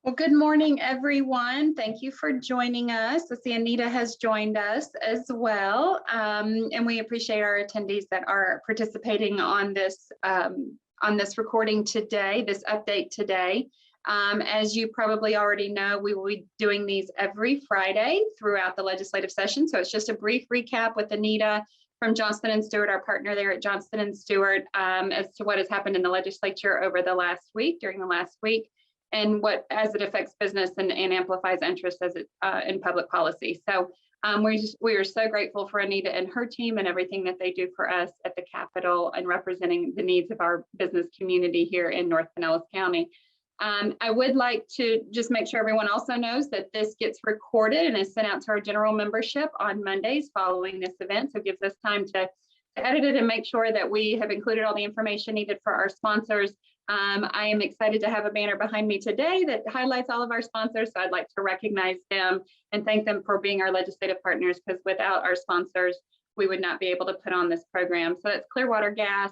Well, good morning, everyone. Thank you for joining us. I see Anita has joined us as well, and we appreciate our attendees that are participating on this recording today, this update today. As you probably already know, we will be doing these every Friday throughout the legislative session. So it's just a brief recap with Anita from Johnston & Stewart, our partner there at Johnston & Stewart, as to what has happened in the legislature over the last week, during the last week, and what as it affects business and amplifies interest as it in public policy. So we are so grateful for Anita and her team and everything that they do for us at the Capitol and representing the needs of our business community here in North Pinellas County. I would like to just make sure everyone also knows that this gets recorded and is sent out to our general membership on Mondays following this event. So it gives us time to edit it and make sure that we have included all the information needed for our sponsors. I am excited to have a banner behind me today that highlights all of our sponsors. So I'd like to recognize them and thank them for being our legislative partners, because without our sponsors, we would not be able to put on this program. So it's Clearwater Gas,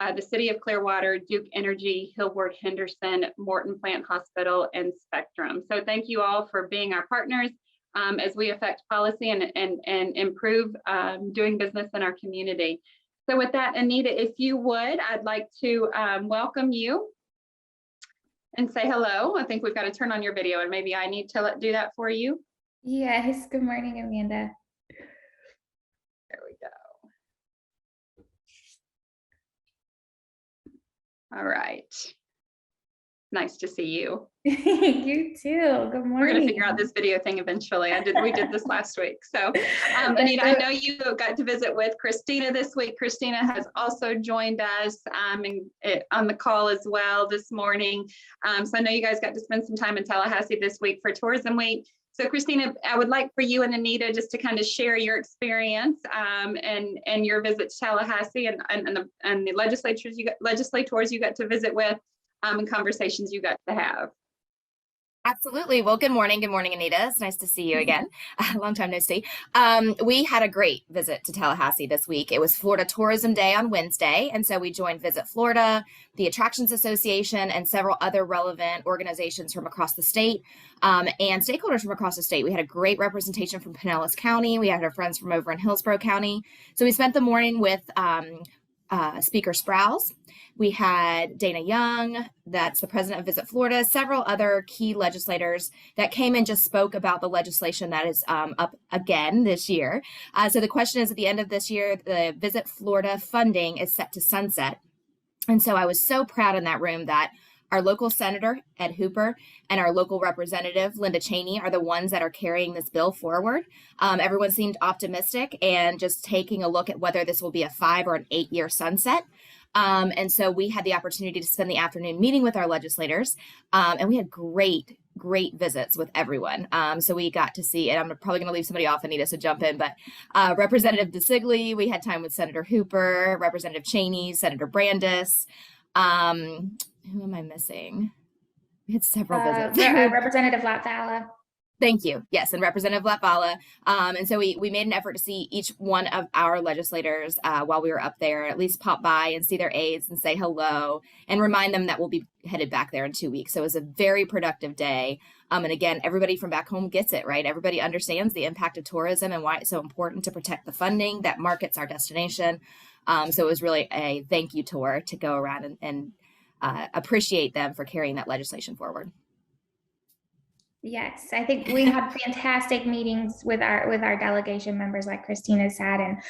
the City of Clearwater, Duke Energy, Hillward Henderson, Morton Plant Hospital, and Spectrum. So thank you all for being our partners as we affect policy and improve doing business in our community. So with that, Anita, if you would, I'd like to welcome you and say hello. I think we've got to turn on your video, and maybe I need to do that for you. Yes, good morning, Amanda. There we go. All right. Nice to see you. You too. Good morning. We're going to figure out this video thing eventually. We did this last week. So Anita, I know you got to visit with Christina this week. Christina has also joined us on the call as well this morning. So I know you guys got to spend some time in Tallahassee this week for Tourism Week. So Christina, I would like for you and Anita just to kind of share your experience and your visit to Tallahassee and the legislators you got to visit with and conversations you got to have. Absolutely. Well, good morning. Good morning, Anita. It's nice to see you again. Long time no see. We had a great visit to Tallahassee this week. It was Florida Tourism Day on Wednesday. And so we joined Visit Florida, the Attractions Association, and several other relevant organizations from across the state and stakeholders from across the state. We had a great representation from Pinellas County. We had our friends from over in Hillsborough County. So we spent the morning with Speaker Sprouse. We had Dana Young, that's the president of Visit Florida, several other key legislators that came and just spoke about the legislation that is up again this year. So the question is, at the end of this year, the Visit Florida funding is set to sunset. And so I was so proud in that room that our local senator, Ed Hooper, and our local representative, Linda Cheney, are the ones that are carrying this bill forward. Everyone seemed optimistic and just taking a look at whether this will be a 5 or an 8-year sunset. And so we had the opportunity to spend the afternoon meeting with our legislators, and we had great visits with everyone. So we got to see, and I'm probably going to leave somebody off, Anita, so jump in, but Representative DeSigley, we had time with Senator Hooper, Representative Cheney, Senator Brandis. Who am I missing? We had several visits. Representative Latvala. Thank you. Yes, and Representative Latvala. And so we made an effort to see each one of our legislators while we were up there, at least pop by and see their aides and say hello and remind them that we'll be headed back there in 2 weeks. So it was a very productive day. And again, everybody from back home gets it, right? Everybody understands the impact of tourism and why it's so important to protect the funding that markets our destination. So it was really a thank you tour to go around and appreciate them for carrying that legislation forward. Yes, I think we had fantastic meetings with our delegation members, like Christina said, and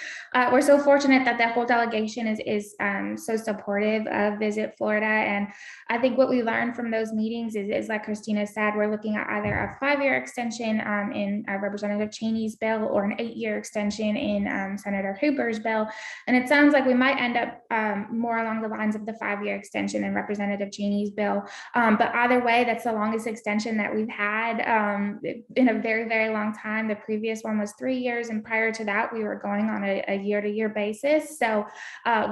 we're so fortunate that the whole delegation is so supportive of Visit Florida. And I think what we learned from those meetings is like Christina said, we're looking at either a 5-year extension in Representative Cheney's bill or an 8-year extension in Senator Hooper's bill. And it sounds like we might end up more along the lines of the 5-year extension in Representative Cheney's bill. But either way, that's the longest extension that we've had in a very, very long time. The previous one was 3 years, and prior to that, we were going on a year-to-year basis. So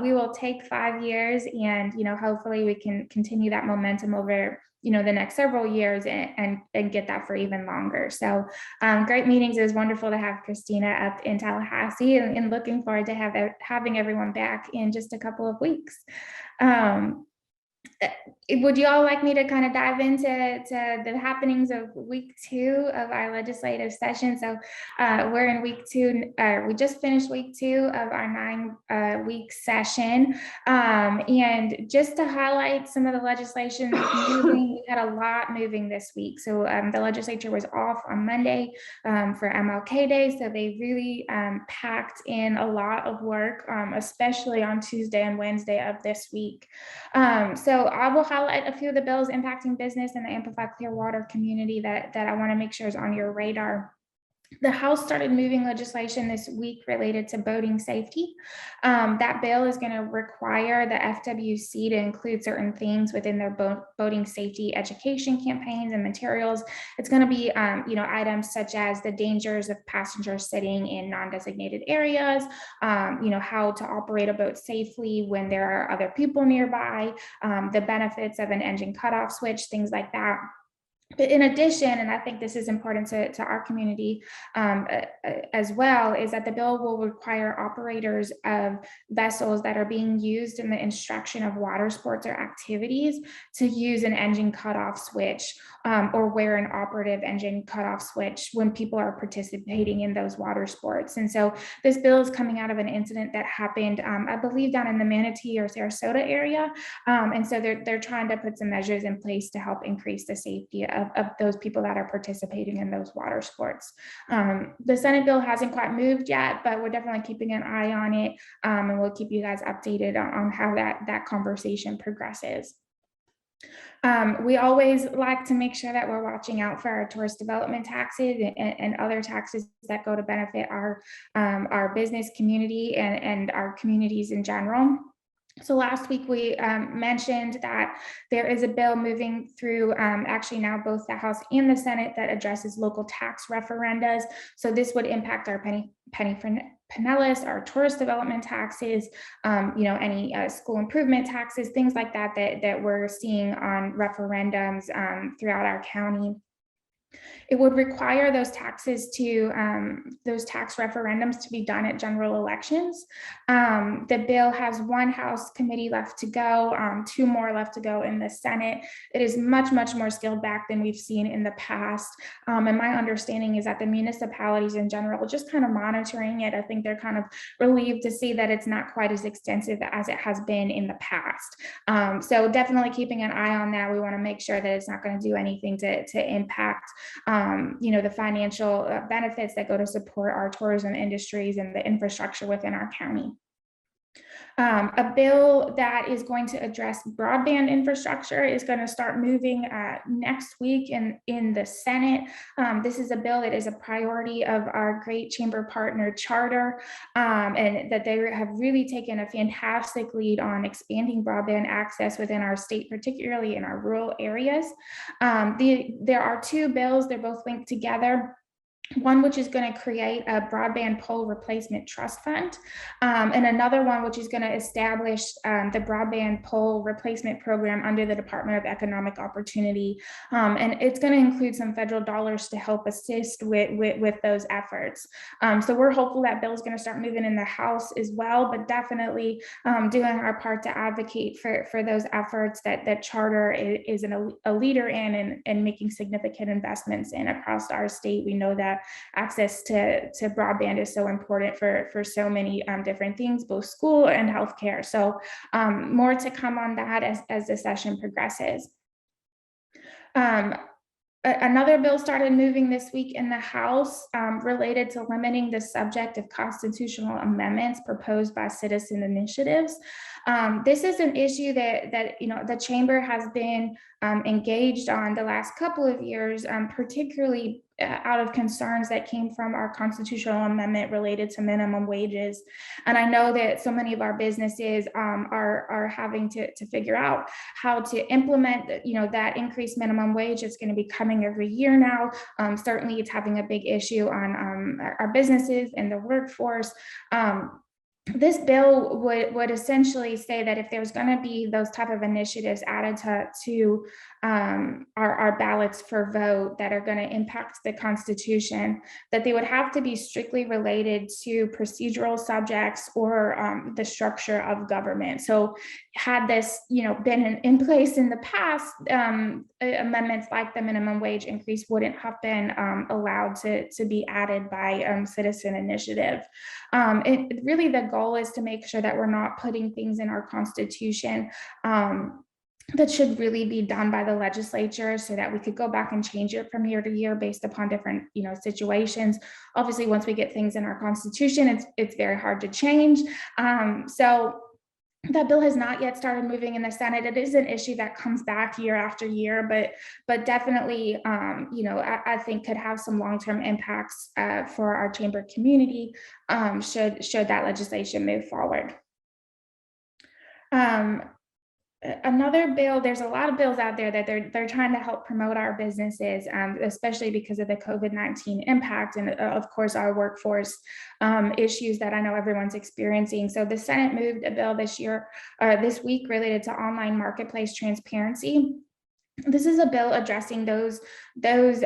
we will take 5 years, and hopefully we can continue that momentum over the next several years and get that for even longer. So great meetings. It was wonderful to have Christina up in Tallahassee, and looking forward to having everyone back in just a couple of weeks. Would you all like me to kind of dive into the happenings of week 2 of our legislative session? So we're in week 2. We just finished week 2 of our 9-week session. And just to highlight some of the legislation moving, we had a lot moving this week. So the legislature was off on Monday for MLK Day. So they really packed in a lot of work, especially on Tuesday and Wednesday of this week. So I will highlight a few of the bills impacting business in the Amplify Clearwater community that I want to make sure is on your radar. The House started moving legislation this week related to boating safety. That bill is going to require the FWC to include certain things within their boating safety education campaigns and materials. It's going to be, items such as the dangers of passengers sitting in non-designated areas, how to operate a boat safely when there are other people nearby, the benefits of an engine cutoff switch, things like that. But in addition, and I think this is important to our community as well, is that the bill will require operators of vessels that are being used in the instruction of water sports or activities to use an engine cutoff switch or wear an operative engine cutoff switch when people are participating in those water sports. And so this bill is coming out of an incident that happened, I believe, down in the Manatee or Sarasota area. And so they're trying to put some measures in place to help increase the safety of those people that are participating in those water sports. The Senate bill hasn't quite moved yet, but we're definitely keeping an eye on it, and we'll keep you guys updated on how that conversation progresses. We always like to make sure that we're watching out for our tourist development taxes and other taxes that go to benefit our business community and our communities in general. So last week we mentioned that there is a bill moving through actually now both the House and the Senate that addresses local tax referendas. So this would impact our penny Pinellas, our tourist development taxes, any school improvement taxes, things like that we're seeing on referendums throughout our county. It would require those tax referendums to be done at general elections. The bill has one House committee left to go, 2 more left to go in the Senate. It is much, much more scaled back than we've seen in the past. And my understanding is that the municipalities in general are just kind of monitoring it. I think they're kind of relieved to see that it's not quite as extensive as it has been in the past. So definitely keeping an eye on that. We want to make sure that it's not going to do anything to impact the financial benefits that go to support our tourism industries and the infrastructure within our county. A bill that is going to address broadband infrastructure is going to start moving next week in the Senate. This is a bill that is a priority of our great chamber partner Charter, and that they have really taken a fantastic lead on expanding broadband access within our state, particularly in our rural areas. There are 2 bills, they're both linked together. One which is going to create a broadband pole replacement trust fund, and another one which is going to establish the broadband pole replacement program under the Department of Economic Opportunity, and it's going to include some federal dollars to help assist with those efforts. So we're hopeful that bill is going to start moving in the House as well, but definitely doing our part to advocate for those efforts that Charter is a leader in and making significant investments in across our state. We know that access to broadband is so important for so many different things, both school and healthcare. So more to come on that as the session progresses. Another bill started moving this week in the House related to limiting the subject of constitutional amendments proposed by citizen initiatives. This is an issue that the chamber has been engaged on the last couple of years, particularly out of concerns that came from our constitutional amendment related to minimum wages. And I know that so many of our businesses are having to figure out how to implement that increased minimum wage. It's going to be coming every year now. Certainly it's having a big issue on our businesses and the workforce. This bill would essentially say that if there's going to be those type of initiatives added to our ballots for vote that are going to impact the Constitution, that they would have to be strictly related to procedural subjects or the structure of government. So had this, been in place in the past, amendments like the minimum wage increase wouldn't have been allowed to be added by citizen initiative. Really, the goal is to make sure that we're not putting things in our Constitution that should really be done by the legislature, so that we could go back and change it from year to year based upon different, situations. Obviously, once we get things in our Constitution, it's very hard to change. So that bill has not yet started moving in the Senate. It is an issue that comes back year after year, but definitely, I think could have some long-term impacts for our chamber community should that legislation move forward. Another bill, there's a lot of bills out there that they're trying to help promote our businesses, especially because of the COVID-19 impact and of course our workforce issues that I know everyone's experiencing. So the Senate moved a bill this week related to online marketplace transparency. This is a bill addressing those resellers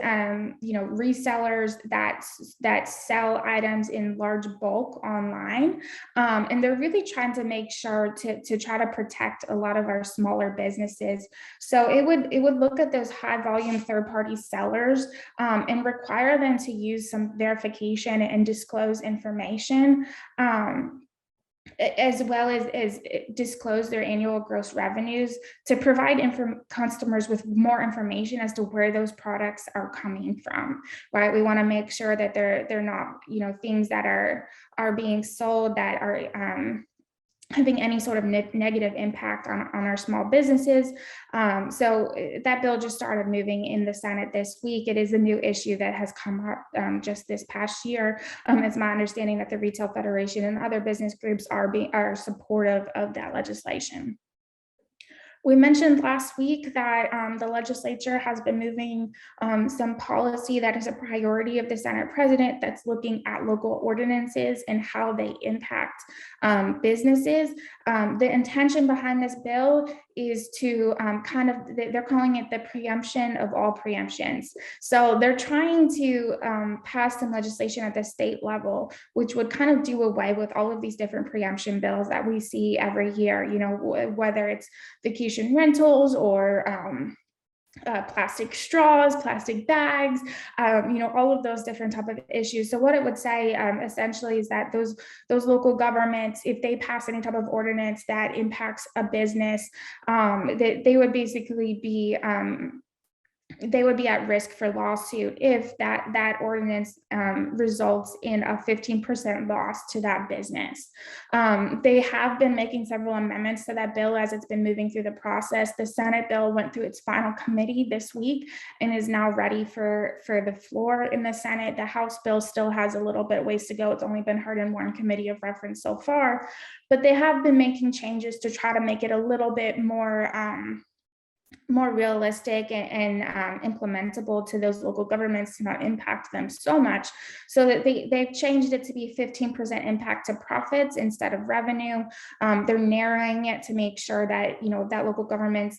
that sell items in large bulk online, and they're really trying to make sure to try to protect a lot of our smaller businesses. So it would look at those high volume third-party sellers and require them to use some verification and disclose information, as well as disclose their annual gross revenues to provide customers with more information as to where those products are coming from, right? We want to make sure that they're not, things that are being sold that are having any sort of negative impact on our small businesses. So that bill just started moving in the Senate this week. It is a new issue that has come up just this past year. It's my understanding that the Retail Federation and other business groups are supportive of that legislation. We mentioned last week that the legislature has been moving some policy that is a priority of the Senate president that's looking at local ordinances and how they impact businesses. The intention behind this bill is to they're calling it the preemption of all preemptions. So they're trying to pass some legislation at the state level, which would kind of do away with all of these different preemption bills that we see every year, whether it's vacation rentals or plastic straws, plastic bags, all of those different type of issues. So what it would say essentially is that those local governments, if they pass any type of ordinance that impacts a business, they would basically be at risk for lawsuit if that ordinance results in a 15% loss to that business. They have been making several amendments to that bill as it's been moving through the process. The Senate bill went through its final committee this week and is now ready for the floor in the Senate. The House bill still has a little bit ways to go. It's only been heard in one committee of reference so far, but they have been making changes to try to make it a little bit more realistic and implementable to those local governments to not impact them so much, so that they've changed it to be 15% impact to profits instead of revenue. They're narrowing it to make sure that that local governments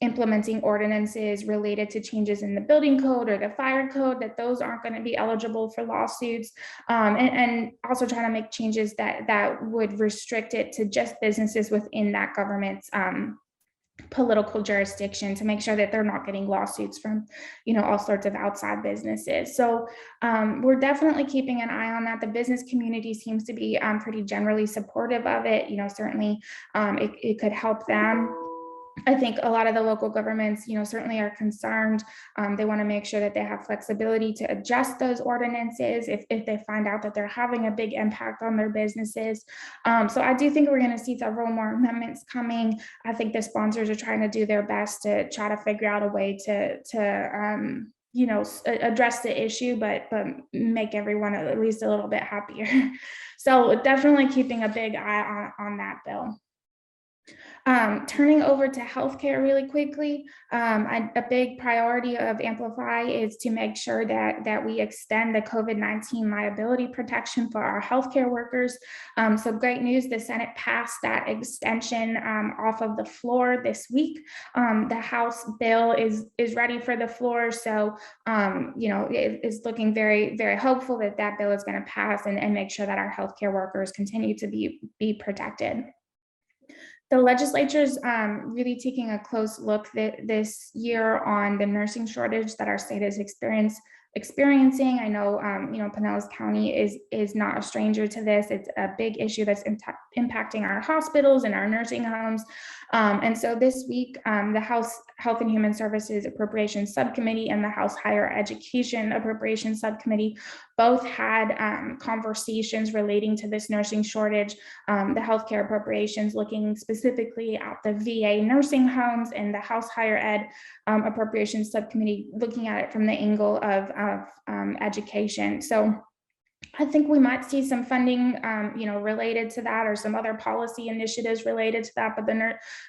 implementing ordinances related to changes in the building code or the fire code, that those aren't going to be eligible for lawsuits, and also trying to make changes that would restrict it to just businesses within that government's political jurisdiction, to make sure that they're not getting lawsuits from all sorts of outside businesses. So we're definitely keeping an eye on that. The business community seems to be pretty generally supportive of it. Certainly it could help them. I think a lot of the local governments, certainly are concerned. They want to make sure that they have flexibility to adjust those ordinances if they find out that they're having a big impact on their businesses. So I do think we're going to see several more amendments coming. I think the sponsors are trying to do their best to try to figure out a way to address the issue, but make everyone at least a little bit happier. So definitely keeping a big eye on that bill. Turning over to healthcare really quickly, a big priority of Amplify is to make sure that we extend the COVID-19 liability protection for our healthcare workers. So great news, the Senate passed that extension off of the floor this week. The House bill is ready for the floor, so it is looking very, very hopeful that that bill is going to pass and make sure that our healthcare workers continue to be protected. The legislature is really taking a close look this year on the nursing shortage that our state is experiencing. I know, Pinellas County is not a stranger to this. It's a big issue that's impacting our hospitals and our nursing homes. And so this week, the House Health and Human Services Appropriations Subcommittee and the House Higher Education Appropriations Subcommittee both had conversations relating to this nursing shortage. The healthcare appropriations looking specifically at the VA nursing homes, and the House Higher Ed Appropriations Subcommittee looking at it from the angle of education. So I think we might see some funding, related to that, or some other policy initiatives related to that.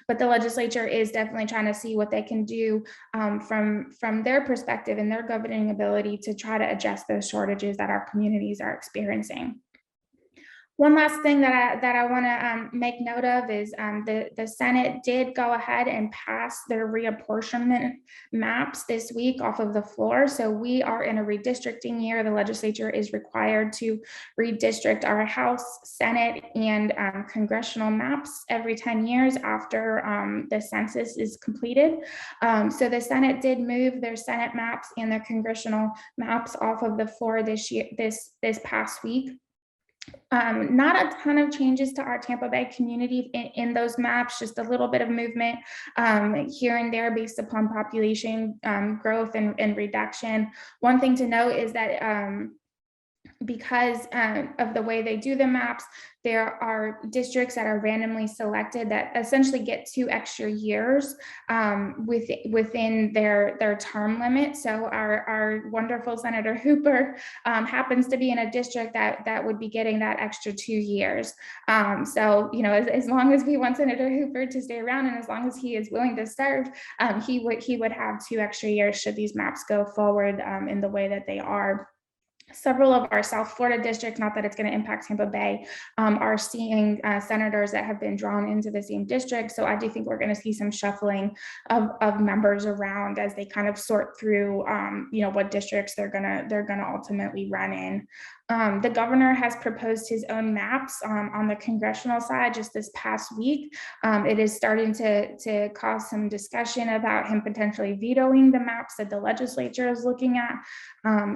But the legislature is definitely trying to see what they can do from their perspective and their governing ability to try to address those shortages that our communities are experiencing. One last thing that I want to make note of is the Senate did go ahead and pass their reapportionment maps this week off of the floor. So we are in a redistricting year. The legislature is required to redistrict our House, Senate, and congressional maps every 10 years after the census is completed. So the Senate did move their Senate maps and their congressional maps off of the floor this past week. Not a ton of changes to our Tampa Bay community in those maps, just a little bit of movement here and there based upon population growth and reduction. One thing to note is that because of the way they do the maps, there are districts that are randomly selected that essentially get 2 extra years within their term limit. So our wonderful Senator Hooper happens to be in a district that would be getting that extra 2 years. So, as long as we want Senator Hooper to stay around, and as long as he is willing to serve, he would have 2 extra years should these maps go forward in the way that they are. Several of our South Florida districts, not that it's going to impact Tampa Bay, are seeing senators that have been drawn into the same district. So I do think we're going to see some shuffling of members around as they kind of sort through, what districts they're gonna ultimately run in. The governor has proposed his own maps on the congressional side just this past week. It is starting to cause some discussion about him potentially vetoing the maps that the legislature is looking at.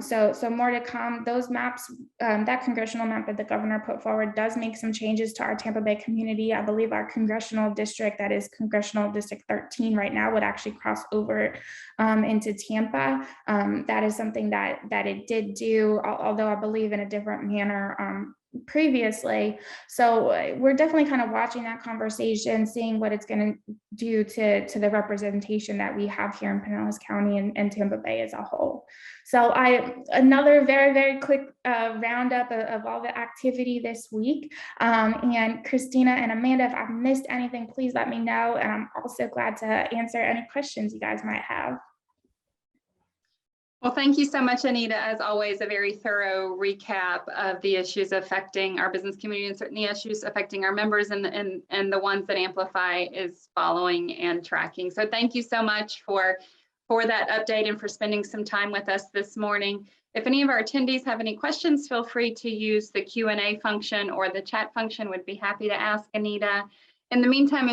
So more to come. Those maps, that congressional map that the governor put forward does make some changes to our Tampa Bay community. I believe our congressional district, that is Congressional District 13 right now, would actually cross over into Tampa. That is something that it did do, although I believe in a different manner previously. So we're definitely kind of watching that conversation, seeing what it's going to do to the representation that we have here in Pinellas County and Tampa Bay as a whole. So another very, very quick roundup of all the activity this week. And Christina and Amanda, if I've missed anything, please let me know. And I'm also glad to answer any questions you guys might have. Well, thank you so much, Anita. As always, a very thorough recap of the issues affecting our business community and certainly issues affecting our members and the ones that Amplify is following and tracking. So thank you so much for that update and for spending some time with us this morning. If any of our attendees have any questions, feel free to use the Q&A function or the chat function. We'd be happy to ask Anita. In the meantime,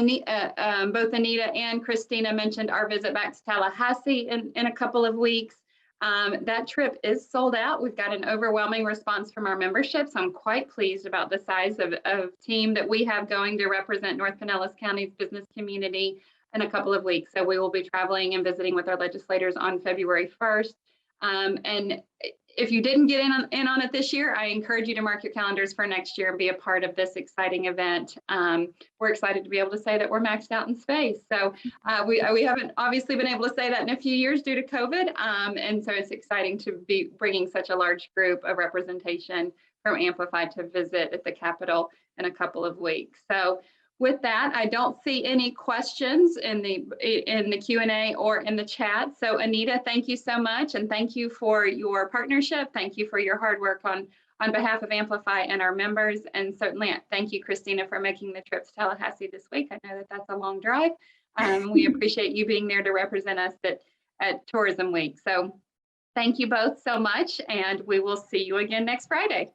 both Anita and Christina mentioned our visit back to Tallahassee in a couple of weeks. That trip is sold out. We've got an overwhelming response from our membership. So I'm quite pleased about the size of team that we have going to represent North Pinellas County's business community in a couple of weeks. So we will be traveling and visiting with our legislators on February 1st. And if you didn't get in on it this year, I encourage you to mark your calendars for next year and be a part of this exciting event. We're excited to be able to say that we're maxed out in space. So we haven't obviously been able to say that in a few years due to COVID. And so it's exciting to be bringing such a large group of representation from Amplify to visit at the Capitol in a couple of weeks. So with that, I don't see any questions in the Q&A or in the chat. So Anita, thank you so much. And thank you for your partnership. Thank you for your hard work on behalf of Amplify and our members. And certainly thank you, Christina, for making the trip to Tallahassee this week. I know that that's a long drive. We appreciate you being there to represent us at Tourism Week. So thank you both so much. And we will see you again next Friday.